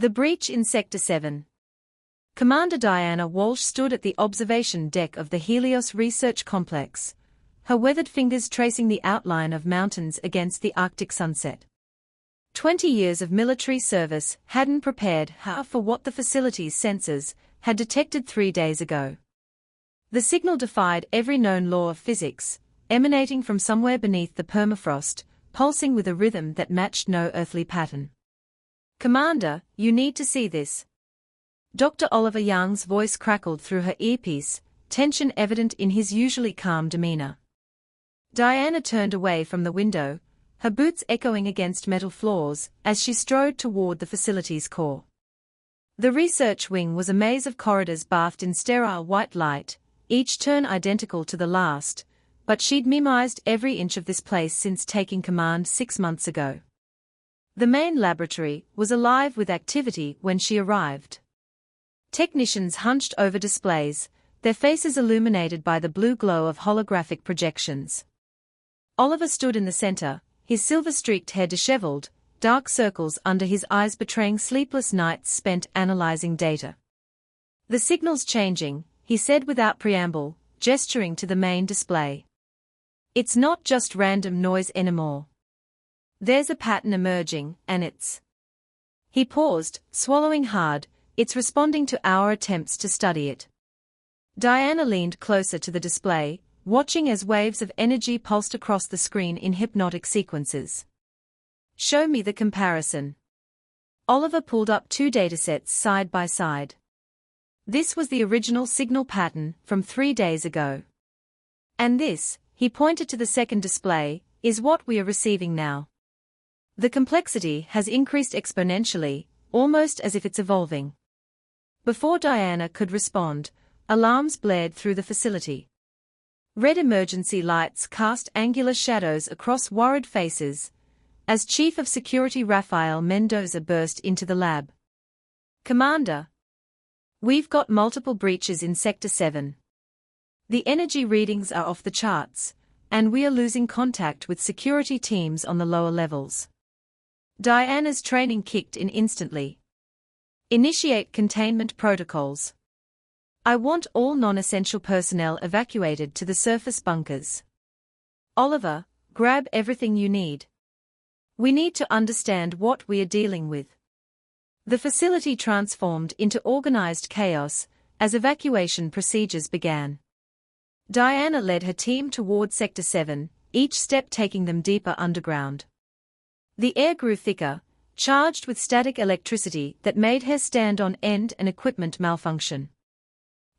The breach in Sector 7. Commander Diana Walsh stood at the observation deck of the Helios Research Complex, her weathered fingers tracing the outline of mountains against the Arctic sunset. 20 years of military service hadn't prepared her for what the facility's sensors had detected 3 days ago. The signal defied every known law of physics, emanating from somewhere beneath the permafrost, pulsing with a rhythm that matched no earthly pattern. "Commander, you need to see this." Dr. Oliver Young's voice crackled through her earpiece, tension evident in his usually calm demeanor. Diana turned away from the window, her boots echoing against metal floors, as she strode toward the facility's core. The research wing was a maze of corridors bathed in sterile white light, each turn identical to the last, but she'd memorized every inch of this place since taking command 6 months ago. The main laboratory was alive with activity when she arrived. Technicians hunched over displays, their faces illuminated by the blue glow of holographic projections. Oliver stood in the center, his silver-streaked hair disheveled, dark circles under his eyes betraying sleepless nights spent analyzing data. "The signal's changing," he said without preamble, gesturing to the main display. "It's not just random noise anymore. There's a pattern emerging, and it's—" He paused, swallowing hard. "It's responding to our attempts to study it." Diana leaned closer to the display, watching as waves of energy pulsed across the screen in hypnotic sequences. "Show me the comparison." Oliver pulled up 2 datasets side by side. This was the original signal pattern from 3 days ago. "And this," he pointed to the second display, "is what we are receiving now." The complexity has increased exponentially, almost as if it's evolving. Before Diana could respond, alarms blared through the facility. Red emergency lights cast angular shadows across worried faces, as Chief of Security Rafael Mendoza burst into the lab. "Commander, we've got multiple breaches in Sector 7. The energy readings are off the charts, and we are losing contact with security teams on the lower levels." Diana's training kicked in instantly. "Initiate containment protocols. I want all non-essential personnel evacuated to the surface bunkers. Oliver, grab everything you need. We need to understand what we are dealing with." The facility transformed into organized chaos as evacuation procedures began. Diana led her team toward Sector 7, each step taking them deeper underground. The air grew thicker, charged with static electricity that made hair stand on end and equipment malfunction.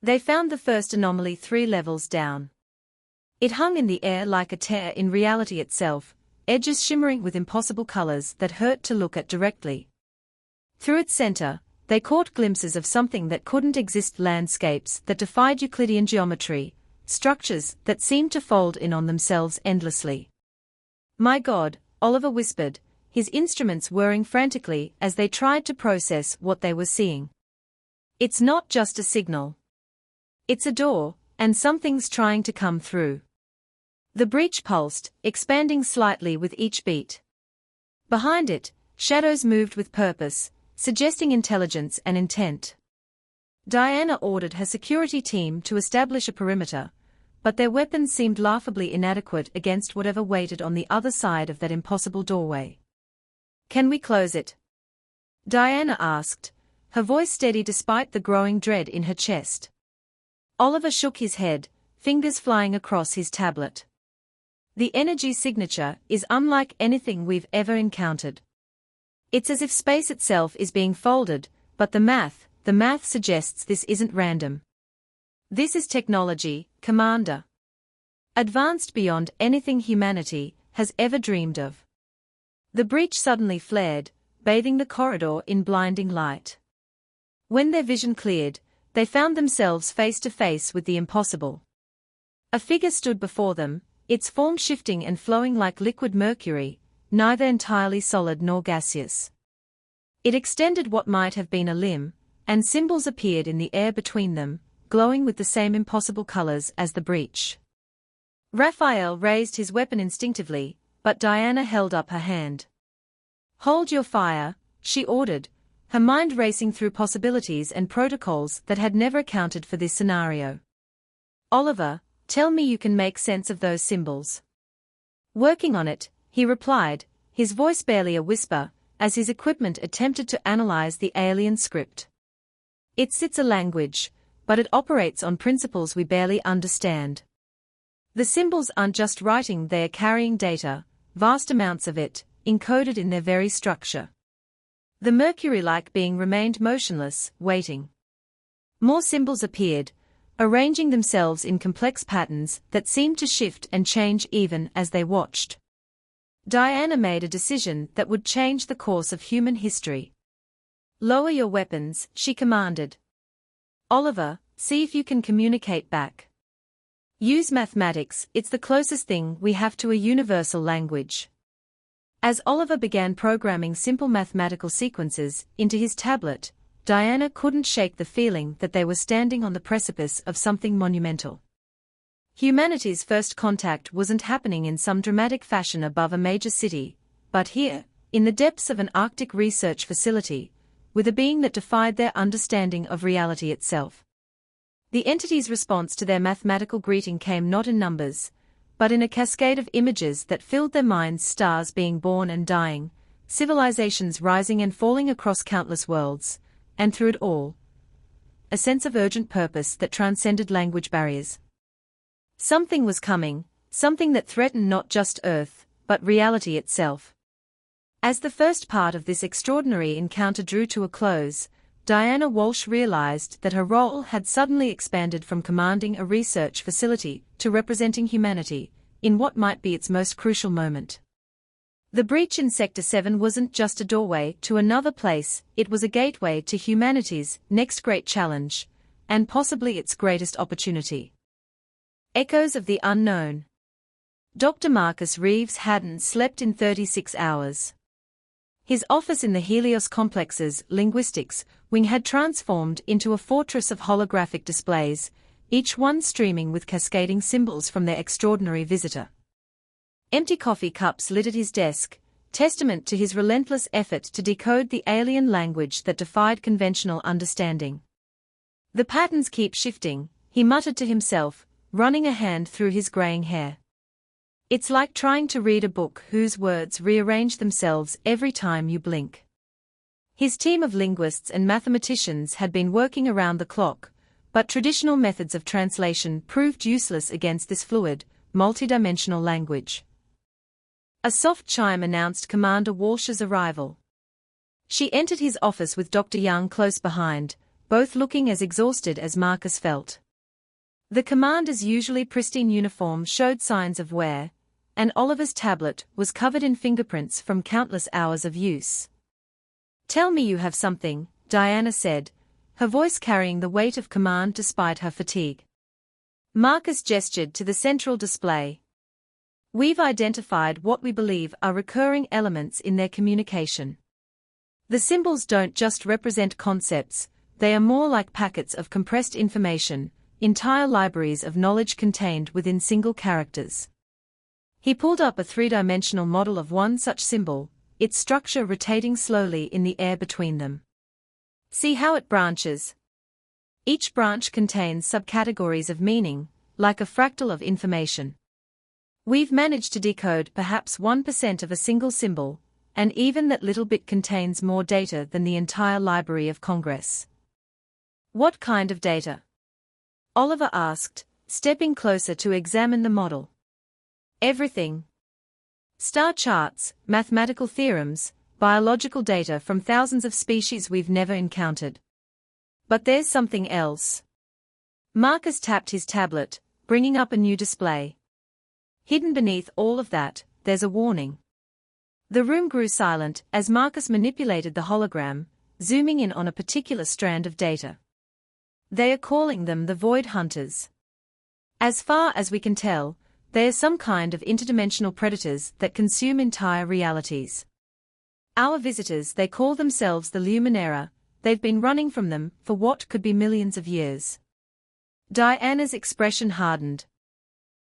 They found the first anomaly 3 levels down. It hung in the air like a tear in reality itself, edges shimmering with impossible colors that hurt to look at directly. Through its center, they caught glimpses of something that couldn't exist: landscapes that defied Euclidean geometry, structures that seemed to fold in on themselves endlessly. "My God," Oliver whispered, his instruments whirring frantically as they tried to process what they were seeing. "It's not just a signal. It's a door, and something's trying to come through." The breach pulsed, expanding slightly with each beat. Behind it, shadows moved with purpose, suggesting intelligence and intent. Diana ordered her security team to establish a perimeter, but their weapons seemed laughably inadequate against whatever waited on the other side of that impossible doorway. "Can we close it?" Diana asked, her voice steady despite the growing dread in her chest. Oliver shook his head, fingers flying across his tablet. "The energy signature is unlike anything we've ever encountered. It's as if space itself is being folded, but the math suggests this isn't random. This is technology, Commander. Advanced beyond anything humanity has ever dreamed of." The breach suddenly flared, bathing the corridor in blinding light. When their vision cleared, they found themselves face to face with the impossible. A figure stood before them, its form shifting and flowing like liquid mercury, neither entirely solid nor gaseous. It extended what might have been a limb, and symbols appeared in the air between them, glowing with the same impossible colors as the breach. Raphael raised his weapon instinctively, but Diana held up her hand. "Hold your fire," she ordered, her mind racing through possibilities and protocols that had never accounted for this scenario. "Oliver, tell me you can make sense of those symbols." "Working on it," he replied, his voice barely a whisper, as his equipment attempted to analyze the alien script. It's a language, but it operates on principles we barely understand. The symbols aren't just writing, they are carrying data, vast amounts of it, encoded in their very structure." The Mercury-like being remained motionless, waiting. More symbols appeared, arranging themselves in complex patterns that seemed to shift and change even as they watched. Diana made a decision that would change the course of human history. "Lower your weapons," she commanded. "Oliver, see if you can communicate back. Use mathematics, it's the closest thing we have to a universal language." As Oliver began programming simple mathematical sequences into his tablet, Diana couldn't shake the feeling that they were standing on the precipice of something monumental. Humanity's first contact wasn't happening in some dramatic fashion above a major city, but here, in the depths of an Arctic research facility, with a being that defied their understanding of reality itself. The entity's response to their mathematical greeting came not in numbers, but in a cascade of images that filled their minds: stars being born and dying, civilizations rising and falling across countless worlds, and through it all, a sense of urgent purpose that transcended language barriers. Something was coming, something that threatened not just Earth, but reality itself. As the first part of this extraordinary encounter drew to a close, Diana Walsh realized that her role had suddenly expanded from commanding a research facility to representing humanity, in what might be its most crucial moment. The breach in Sector 7 wasn't just a doorway to another place, it was a gateway to humanity's next great challenge, and possibly its greatest opportunity. Echoes of the unknown. Dr. Marcus Reeves hadn't slept in 36 hours. His office in the Helios Complex's linguistics wing had transformed into a fortress of holographic displays, each one streaming with cascading symbols from their extraordinary visitor. Empty coffee cups littered his desk, testament to his relentless effort to decode the alien language that defied conventional understanding. "The patterns keep shifting," he muttered to himself, running a hand through his graying hair. "It's like trying to read a book whose words rearrange themselves every time you blink." His team of linguists and mathematicians had been working around the clock, but traditional methods of translation proved useless against this fluid, multidimensional language. A soft chime announced Commander Walsh's arrival. She entered his office with Dr. Young close behind, both looking as exhausted as Marcus felt. The commander's usually pristine uniform showed signs of wear, and Oliver's tablet was covered in fingerprints from countless hours of use. "Tell me you have something," Diana said, her voice carrying the weight of command despite her fatigue. Marcus gestured to the central display. "We've identified what we believe are recurring elements in their communication. The symbols don't just represent concepts, they are more like packets of compressed information, entire libraries of knowledge contained within single characters." He pulled up a three-dimensional model of one such symbol, its structure rotating slowly in the air between them. "See how it branches? Each branch contains subcategories of meaning, like a fractal of information. We've managed to decode perhaps 1% of a single symbol, and even that little bit contains more data than the entire Library of Congress." "What kind of data?" Oliver asked, stepping closer to examine the model. "Everything. Star charts, mathematical theorems, biological data from thousands of species we've never encountered. But there's something else." Marcus tapped his tablet, bringing up a new display. "Hidden beneath all of that, there's a warning." The room grew silent as Marcus manipulated the hologram, zooming in on a particular strand of data. "They are calling them the Void Hunters. As far as we can tell, they are some kind of interdimensional predators that consume entire realities. Our visitors, they call themselves the Luminera, they've been running from them for what could be millions of years." Diana's expression hardened.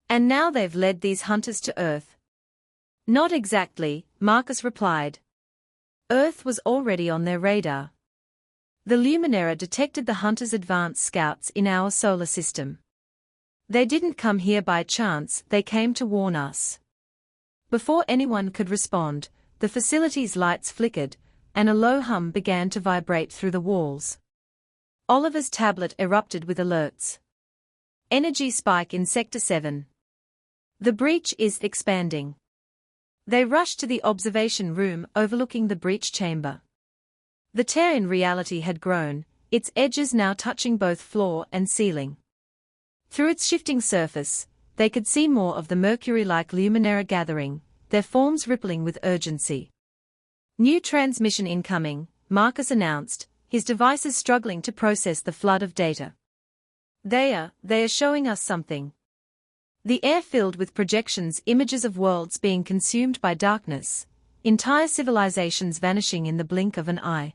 "And now they've led these hunters to Earth." "Not exactly," Marcus replied. "Earth was already on their radar. The Luminera detected the Hunters' advance scouts in our solar system. They didn't come here by chance, they came to warn us. Before anyone could respond, the facility's lights flickered, and a low hum began to vibrate through the walls. Oliver's tablet erupted with alerts. Energy spike in Sector 7. The breach is expanding. They rushed to the observation room overlooking the breach chamber. The tear in reality had grown, its edges now touching both floor and ceiling. Through its shifting surface, they could see more of the mercury-like Luminera gathering, their forms rippling with urgency. New transmission incoming, Marcus announced, his devices struggling to process the flood of data. They are showing us something. The air filled with projections, images of worlds being consumed by darkness, entire civilizations vanishing in the blink of an eye.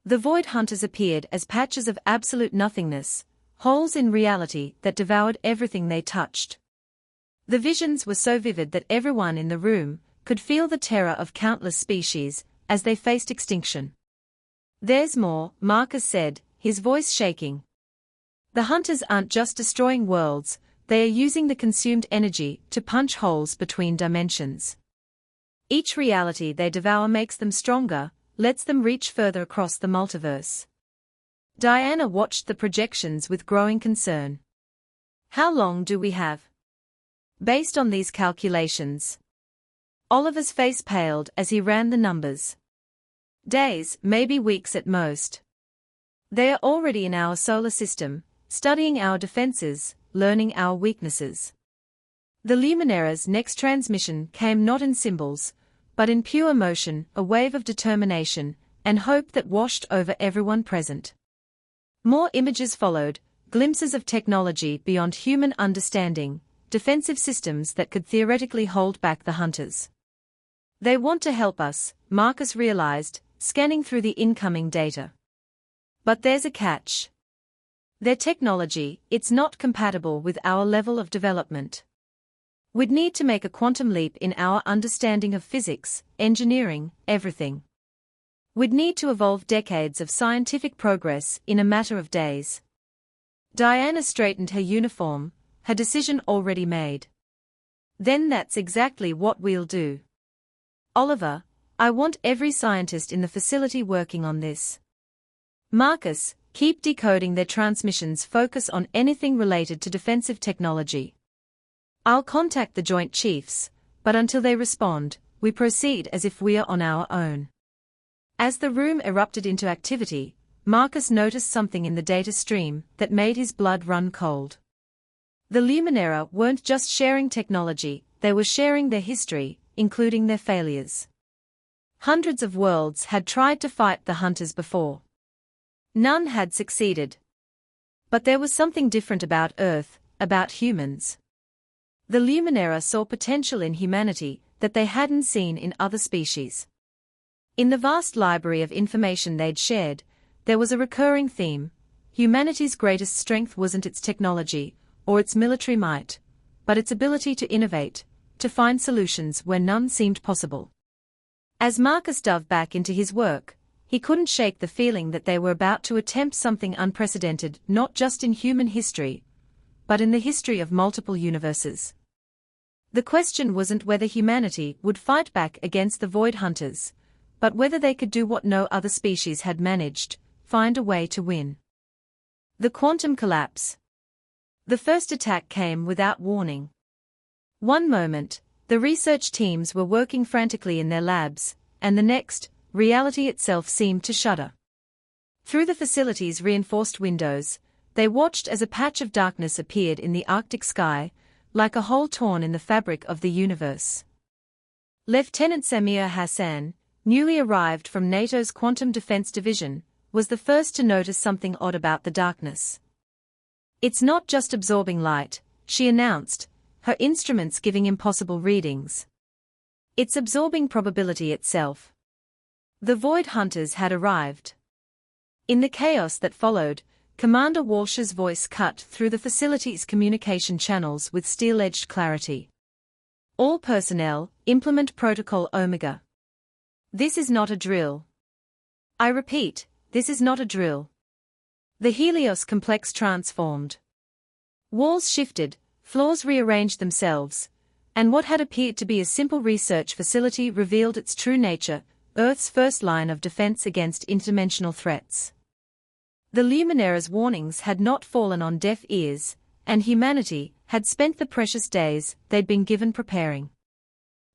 The Void Hunters appeared as patches of absolute nothingness, holes in reality that devoured everything they touched. The visions were so vivid that everyone in the room could feel the terror of countless species as they faced extinction. "There's more," Marcus said, his voice shaking. "The Hunters aren't just destroying worlds, they are using the consumed energy to punch holes between dimensions. Each reality they devour makes them stronger, lets them reach further across the multiverse." Diana watched the projections with growing concern. "How long do we have?" "Based on these calculations." Oliver's face paled as he ran the numbers. "Days, maybe weeks at most. They are already in our solar system, studying our defenses, learning our weaknesses." The Luminera's next transmission came not in symbols, but in pure motion, a wave of determination and hope that washed over everyone present. More images followed, glimpses of technology beyond human understanding, defensive systems that could theoretically hold back the Hunters. "They want to help us," Marcus realized, scanning through the incoming data. "But there's a catch. Their technology, it's not compatible with our level of development. We'd need to make a quantum leap in our understanding of physics, engineering, everything. We'd need to evolve decades of scientific progress in a matter of days." Diana straightened her uniform, her decision already made. "Then that's exactly what we'll do. Oliver, I want every scientist in the facility working on this. Marcus, keep decoding their transmissions, focus on anything related to defensive technology. I'll contact the Joint Chiefs, but until they respond, we proceed as if we are on our own." As the room erupted into activity, Marcus noticed something in the data stream that made his blood run cold. The Luminera weren't just sharing technology, they were sharing their history, including their failures. Hundreds of worlds had tried to fight the Hunters before. None had succeeded. But there was something different about Earth, about humans. The Luminera saw potential in humanity that they hadn't seen in other species. In the vast library of information they'd shared, there was a recurring theme: humanity's greatest strength wasn't its technology, or its military might, but its ability to innovate, to find solutions where none seemed possible. As Marcus dove back into his work, he couldn't shake the feeling that they were about to attempt something unprecedented, not just in human history, but in the history of multiple universes. The question wasn't whether humanity would fight back against the Void Hunters, but whether they could do what no other species had managed: find a way to win. The quantum collapse. The first attack came without warning. One moment, the research teams were working frantically in their labs, and the next, reality itself seemed to shudder. Through the facility's reinforced windows, they watched as a patch of darkness appeared in the Arctic sky, like a hole torn in the fabric of the universe. Lieutenant Samir Hassan, newly arrived from NATO's Quantum Defense Division, was the first to notice something odd about the darkness. "It's not just absorbing light," she announced, her instruments giving impossible readings. "It's absorbing probability itself." The Void Hunters had arrived. In the chaos that followed, Commander Walsh's voice cut through the facility's communication channels with steel-edged clarity. "All personnel, implement Protocol Omega. This is not a drill. I repeat, this is not a drill. The Helios complex transformed. Walls shifted, floors rearranged themselves, and what had appeared to be a simple research facility revealed its true nature, Earth's first line of defense against interdimensional threats. The Luminera's warnings had not fallen on deaf ears, and humanity had spent the precious days they'd been given preparing.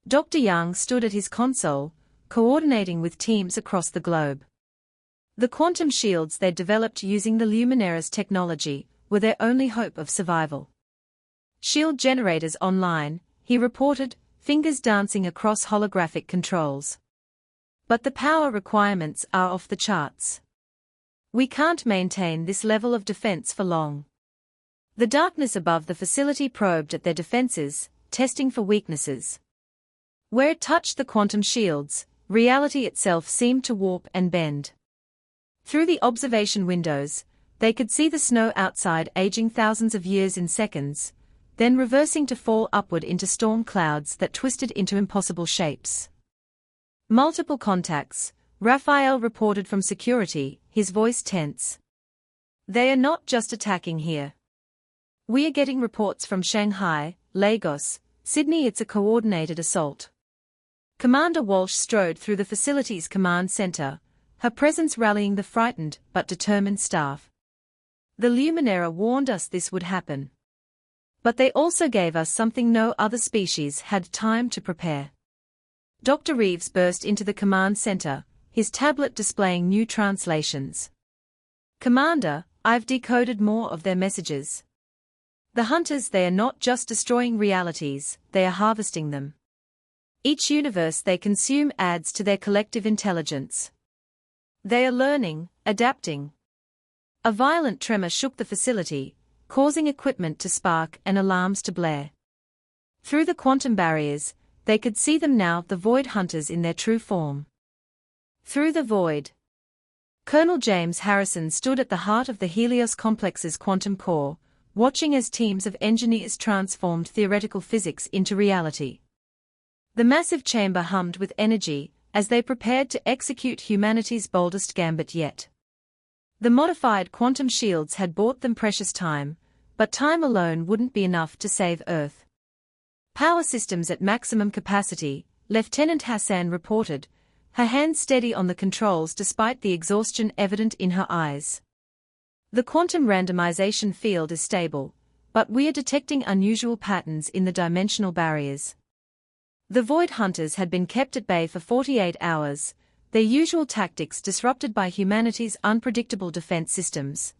Dr. Young stood at his console, coordinating with teams across the globe. The quantum shields they'd developed using the Luminera's technology were their only hope of survival. Shield generators online, he reported, fingers dancing across holographic controls. But the power requirements are off the charts. We can't maintain this level of defense for long. The darkness above the facility probed at their defenses, testing for weaknesses. Where it touched the quantum shields, reality itself seemed to warp and bend. Through the observation windows, they could see the snow outside aging thousands of years in seconds, then reversing to fall upward into storm clouds that twisted into impossible shapes. Multiple contacts, Raphael reported from security, his voice tense. They are not just attacking here. We are getting reports from Shanghai, Lagos, Sydney. It's a coordinated assault. Commander Walsh strode through the facility's command center, her presence rallying the frightened but determined staff. The Luminera warned us this would happen. But they also gave us something no other species had time to prepare. Dr. Reeves burst into the command center, his tablet displaying new translations. Commander, I've decoded more of their messages. The hunters, they are not just destroying realities, they are harvesting them. Each universe they consume adds to their collective intelligence. They are learning, adapting. A violent tremor shook the facility, causing equipment to spark and alarms to blare. Through the quantum barriers, they could see them now, the Void Hunters in their true form. Through the void. Colonel James Harrison stood at the heart of the Helios complex's quantum core, watching as teams of engineers transformed theoretical physics into reality. The massive chamber hummed with energy as they prepared to execute humanity's boldest gambit yet. The modified quantum shields had bought them precious time, but time alone wouldn't be enough to save Earth. Power systems at maximum capacity, Lieutenant Hassan reported, her hands steady on the controls despite the exhaustion evident in her eyes. The quantum randomization field is stable, but we are detecting unusual patterns in the dimensional barriers. The Void Hunters had been kept at bay for 48 hours, their usual tactics disrupted by humanity's unpredictable defense systems.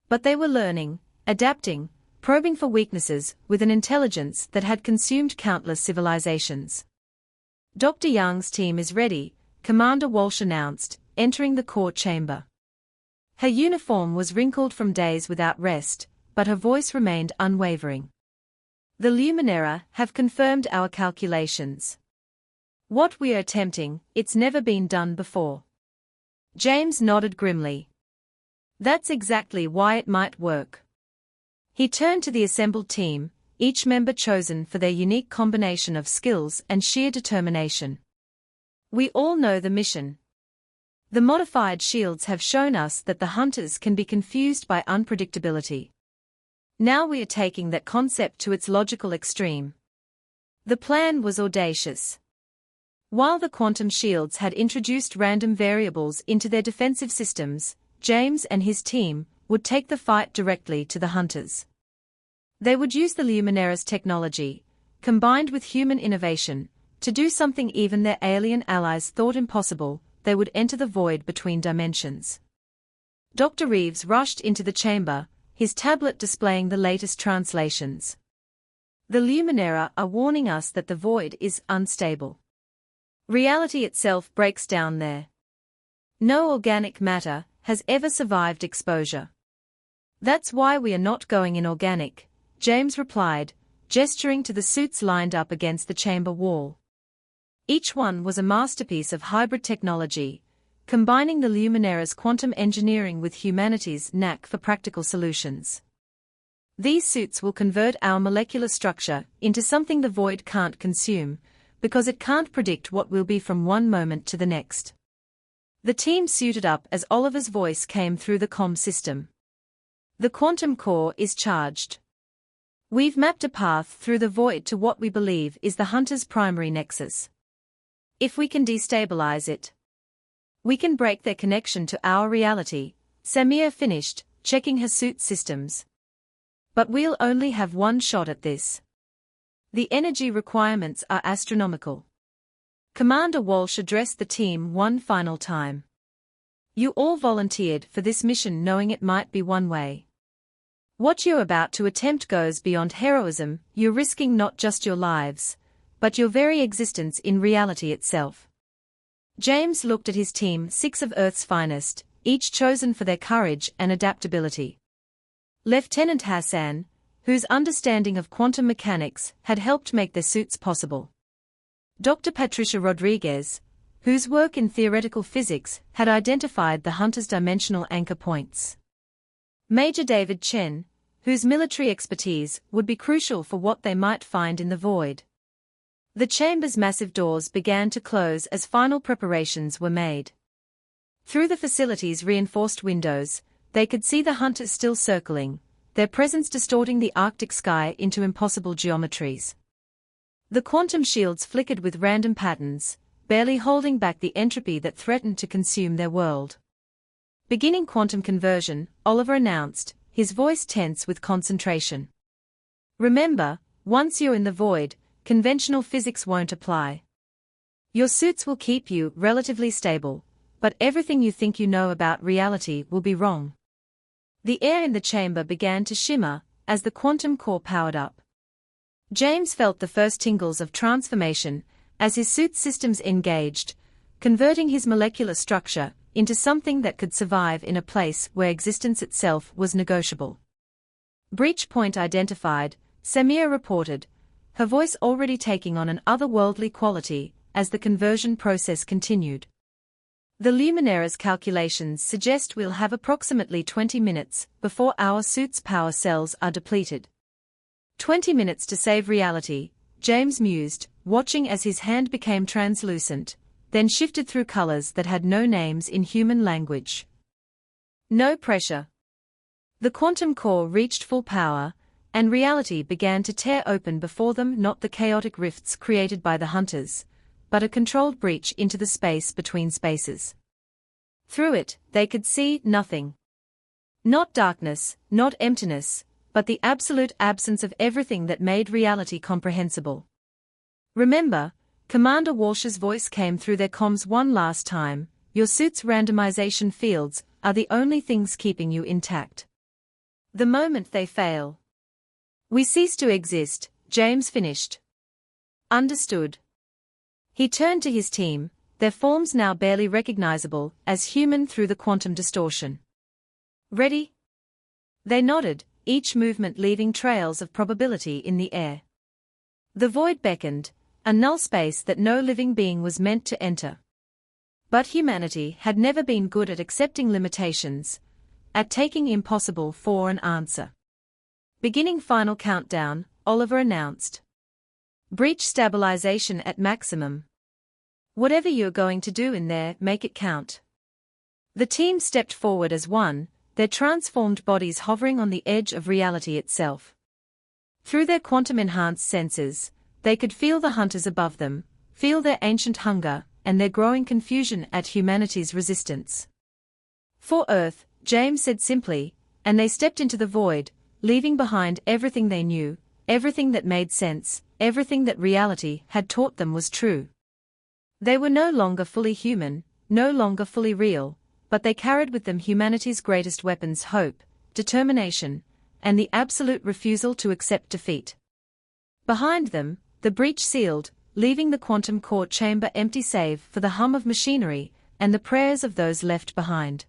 But they were learning, adapting, probing for weaknesses with an intelligence that had consumed countless civilizations. Dr. Young's team is ready, Commander Walsh announced, entering the core chamber. Her uniform was wrinkled from days without rest, but her voice remained unwavering. The Luminera have confirmed our calculations. What we are attempting, it's never been done before. James nodded grimly. That's exactly why it might work. He turned to the assembled team, each member chosen for their unique combination of skills and sheer determination. We all know the mission. The modified shields have shown us that the hunters can be confused by unpredictability. Now we are taking that concept to its logical extreme. The plan was audacious. While the quantum shields had introduced random variables into their defensive systems, James and his team would take the fight directly to the hunters. They would use the Luminera's technology, combined with human innovation, to do something even their alien allies thought impossible. They would enter the void between dimensions. Dr. Reeves rushed into the chamber, his tablet displaying the latest translations. The Luminera are warning us that the void is unstable. Reality itself breaks down there. No organic matter has ever survived exposure. That's why we are not going inorganic, James replied, gesturing to the suits lined up against the chamber wall. Each one was a masterpiece of hybrid technology, combining the Luminera's quantum engineering with humanity's knack for practical solutions. These suits will convert our molecular structure into something the void can't consume, because it can't predict what will be from one moment to the next. The team suited up as Oliver's voice came through the comm system. The quantum core is charged. We've mapped a path through the void to what we believe is the Hunter's primary nexus. If we can destabilize it, we can break their connection to our reality, Samir finished, checking her suit systems. But we'll only have one shot at this. The energy requirements are astronomical. Commander Walsh addressed the team one final time. You all volunteered for this mission knowing it might be one way. What you're about to attempt goes beyond heroism. You're risking not just your lives, but your very existence in reality itself. James looked at his team, 6 of Earth's finest, each chosen for their courage and adaptability. Lieutenant Hassan, whose understanding of quantum mechanics had helped make their suits possible. Dr. Patricia Rodriguez, whose work in theoretical physics had identified the Hunter's dimensional anchor points. Major David Chen, whose military expertise would be crucial for what they might find in the void. The chamber's massive doors began to close as final preparations were made. Through the facility's reinforced windows, they could see the Hunters still circling, their presence distorting the Arctic sky into impossible geometries. The quantum shields flickered with random patterns, barely holding back the entropy that threatened to consume their world. Beginning quantum conversion, Oliver announced, his voice tense with concentration. Remember, once you're in the void, conventional physics won't apply. Your suits will keep you relatively stable, but everything you think you know about reality will be wrong. The air in the chamber began to shimmer as the quantum core powered up. James felt the first tingles of transformation as his suit systems engaged, converting his molecular structure into something that could survive in a place where existence itself was negotiable. Breach point identified, Samir reported, her voice already taking on an otherworldly quality as the conversion process continued. The Luminera's calculations suggest we'll have approximately 20 minutes before our suit's power cells are depleted. 20 minutes to save reality, James mused, watching as his hand became translucent, then shifted through colors that had no names in human language. No pressure. The quantum core reached full power, and reality began to tear open before them, not the chaotic rifts created by the Hunters, but a controlled breach into the space between spaces. Through it, they could see nothing. Not darkness, not emptiness, but the absolute absence of everything that made reality comprehensible. Remember, Commander Walsh's voice came through their comms one last time, your suit's randomization fields are the only things keeping you intact. The moment they fail, we cease to exist, James finished. Understood. He turned to his team, their forms now barely recognizable as human through the quantum distortion. Ready? They nodded, each movement leaving trails of probability in the air. The void beckoned, a null space that no living being was meant to enter. But humanity had never been good at accepting limitations, at taking impossible for an answer. Beginning final countdown, Oliver announced. Breach stabilization at maximum. Whatever you're going to do in there, make it count. The team stepped forward as one, their transformed bodies hovering on the edge of reality itself. Through their quantum-enhanced senses, they could feel the Hunters above them, feel their ancient hunger, and their growing confusion at humanity's resistance. For Earth, James said simply, and they stepped into the void, leaving behind everything they knew, everything that made sense, everything that reality had taught them was true. They were no longer fully human, no longer fully real, but they carried with them humanity's greatest weapons: hope, determination, and the absolute refusal to accept defeat. Behind them, the breach sealed, leaving the quantum core chamber empty save for the hum of machinery and the prayers of those left behind.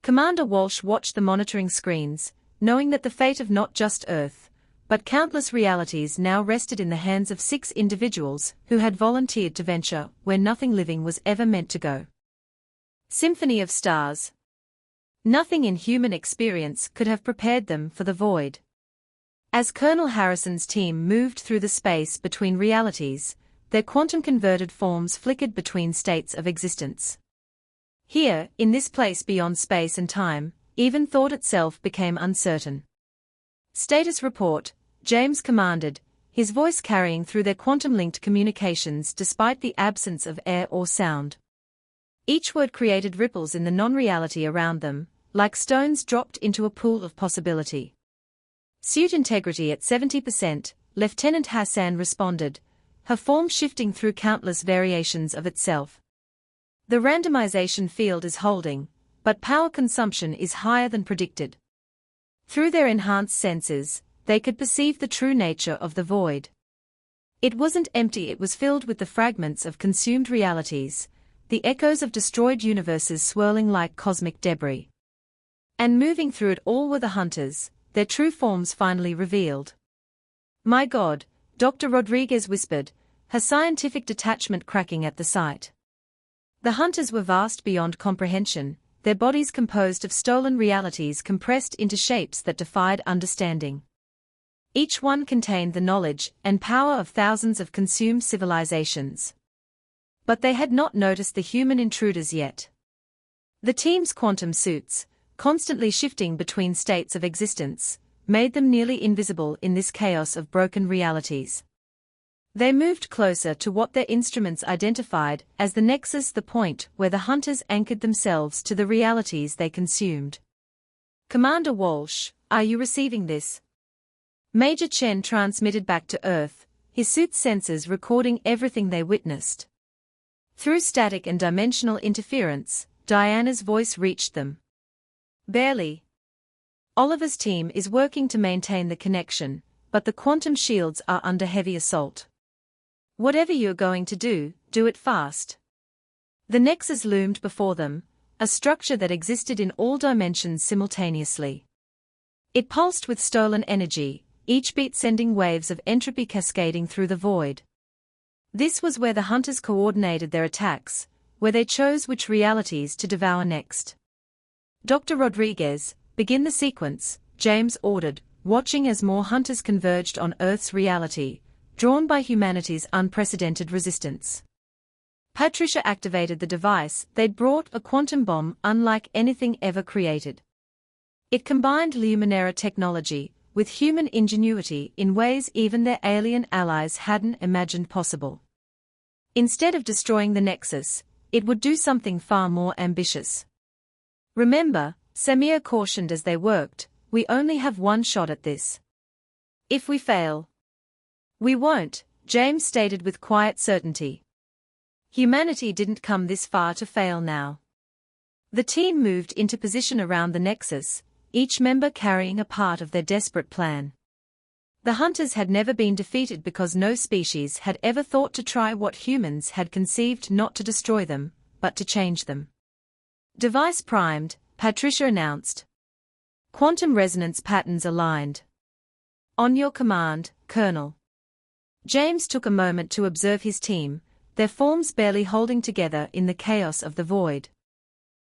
Commander Walsh watched the monitoring screens, knowing that the fate of not just Earth, but countless realities now rested in the hands of 6 individuals who had volunteered to venture where nothing living was ever meant to go. Symphony of stars. Nothing in human experience could have prepared them for the void. As Colonel Harrison's team moved through the space between realities, their quantum-converted forms flickered between states of existence. Here, in this place beyond space and time, even thought itself became uncertain. Status report, James commanded, his voice carrying through their quantum-linked communications despite the absence of air or sound. Each word created ripples in the non-reality around them, like stones dropped into a pool of possibility. Suit integrity at 70%, Lieutenant Hassan responded, her form shifting through countless variations of itself. The randomization field is holding, but power consumption is higher than predicted. Through their enhanced senses, they could perceive the true nature of the void. It wasn't empty, it was filled with the fragments of consumed realities, the echoes of destroyed universes swirling like cosmic debris. And moving through it all were the hunters, their true forms finally revealed. My God, Dr. Rodriguez whispered, her scientific detachment cracking at the sight. The hunters were vast beyond comprehension, their bodies composed of stolen realities compressed into shapes that defied understanding. Each one contained the knowledge and power of thousands of consumed civilizations. But they had not noticed the human intruders yet. The team's quantum suits, constantly shifting between states of existence, made them nearly invisible in this chaos of broken realities. They moved closer to what their instruments identified as the nexus, the point where the hunters anchored themselves to the realities they consumed. Commander Walsh, are you receiving this? Major Chen transmitted back to Earth, his suit's sensors recording everything they witnessed. Through static and dimensional interference, Diana's voice reached them. Barely. Oliver's team is working to maintain the connection, but the quantum shields are under heavy assault. Whatever you're going to do it fast. The Nexus loomed before them, a structure that existed in all dimensions simultaneously. It pulsed with stolen energy, each beat sending waves of entropy cascading through the void. This was where the hunters coordinated their attacks, where they chose which realities to devour next. Dr. Rodriguez, begin the sequence, James ordered, watching as more hunters converged on Earth's reality, drawn by humanity's unprecedented resistance. Patricia activated the device they'd brought, a quantum bomb unlike anything ever created. It combined Luminera technology with human ingenuity in ways even their alien allies hadn't imagined possible. Instead of destroying the Nexus, it would do something far more ambitious. Remember, Samir cautioned as they worked, we only have one shot at this. If we fail, we won't, James stated with quiet certainty. Humanity didn't come this far to fail now. The team moved into position around the Nexus, each member carrying a part of their desperate plan. The hunters had never been defeated because no species had ever thought to try what humans had conceived, not to destroy them, but to change them. Device primed, Patricia announced. Quantum resonance patterns aligned. On your command, Colonel. James took a moment to observe his team, their forms barely holding together in the chaos of the void.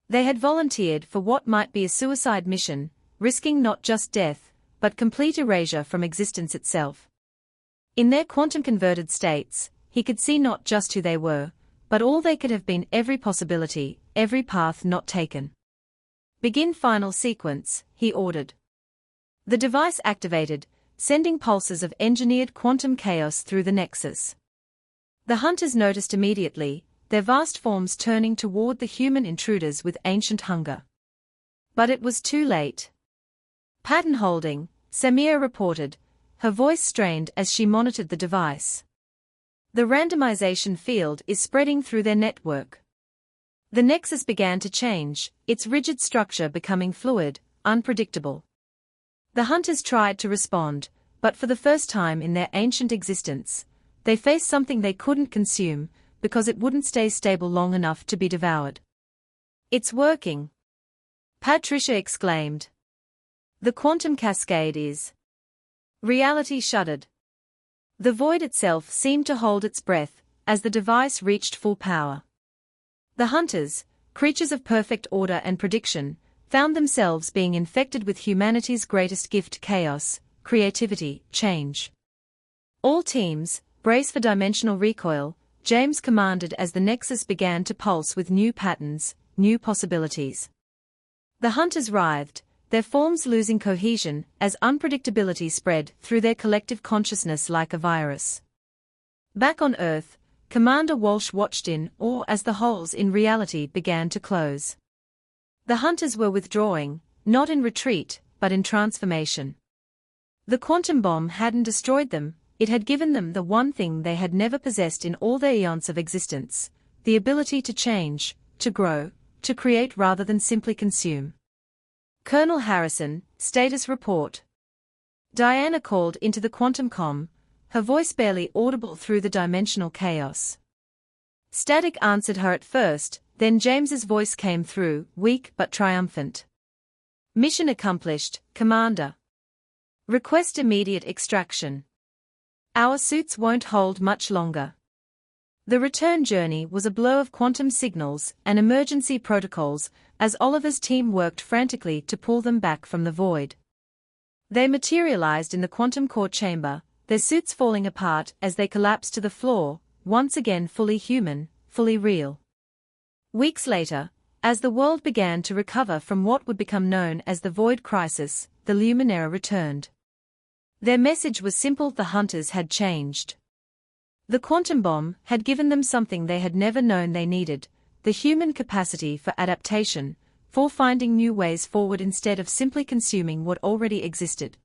They had volunteered for what might be a suicide mission, risking not just death, but complete erasure from existence itself. In their quantum-converted states, he could see not just who they were, but all they could have been, every possibility, every path not taken. Begin final sequence, he ordered. The device activated, sending pulses of engineered quantum chaos through the Nexus. The hunters noticed immediately, their vast forms turning toward the human intruders with ancient hunger. But it was too late. Pattern holding, Samir reported, her voice strained as she monitored the device. The randomization field is spreading through their network. The Nexus began to change, its rigid structure becoming fluid, unpredictable. The hunters tried to respond, but for the first time in their ancient existence, they faced something they couldn't consume, because it wouldn't stay stable long enough to be devoured. It's working! Patricia exclaimed. The quantum cascade is. Reality shuddered. The void itself seemed to hold its breath, as the device reached full power. The hunters, creatures of perfect order and prediction, found themselves being infected with humanity's greatest gift: chaos, creativity, change. All teams, brace for dimensional recoil, James commanded as the Nexus began to pulse with new patterns, new possibilities. The hunters writhed, their forms losing cohesion as unpredictability spread through their collective consciousness like a virus. Back on Earth, Commander Walsh watched in awe as the holes in reality began to close. The hunters were withdrawing, not in retreat, but in transformation. The quantum bomb hadn't destroyed them, it had given them the one thing they had never possessed in all their eons of existence, the ability to change, to grow, to create rather than simply consume. Colonel Harrison, status report. Diana called into the quantum comm, her voice barely audible through the dimensional chaos. Static answered her at first, then James's voice came through, weak but triumphant. Mission accomplished, Commander. Request immediate extraction. Our suits won't hold much longer. The return journey was a blur of quantum signals and emergency protocols as Oliver's team worked frantically to pull them back from the void. They materialized in the quantum core chamber, their suits falling apart as they collapsed to the floor, once again fully human, fully real. Weeks later, as the world began to recover from what would become known as the Void Crisis, the Luminera returned. Their message was simple: the hunters had changed. The quantum bomb had given them something they had never known they needed, the human capacity for adaptation, for finding new ways forward instead of simply consuming what already existed.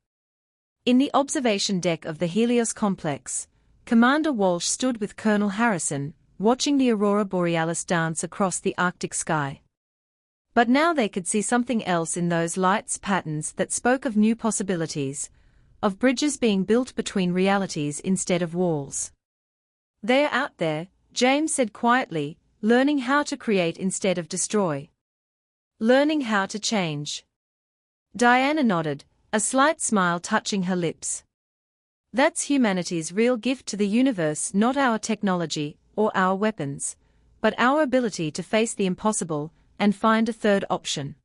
In the observation deck of the Helios complex, Commander Walsh stood with Colonel Harrison, watching the aurora borealis dance across the Arctic sky. But now they could see something else in those lights, patterns that spoke of new possibilities, of bridges being built between realities instead of walls. "They are out there," James said quietly, "learning how to create instead of destroy. Learning how to change." Diana nodded, a slight smile touching her lips. "That's humanity's real gift to the universe, not our technology or our weapons, but our ability to face the impossible and find a third option.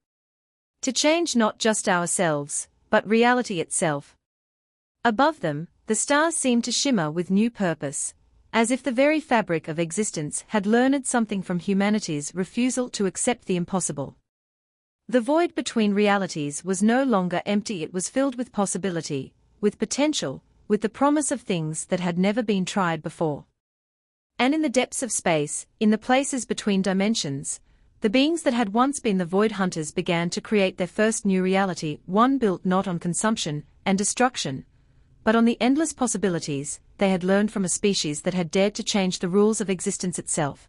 To change not just ourselves, but reality itself." Above them, the stars seemed to shimmer with new purpose, as if the very fabric of existence had learned something from humanity's refusal to accept the impossible. The void between realities was no longer empty, it was filled with possibility, with potential, with the promise of things that had never been tried before. And in the depths of space, in the places between dimensions, the beings that had once been the Void Hunters began to create their first new reality, one built not on consumption and destruction, but on the endless possibilities they had learned from a species that had dared to change the rules of existence itself.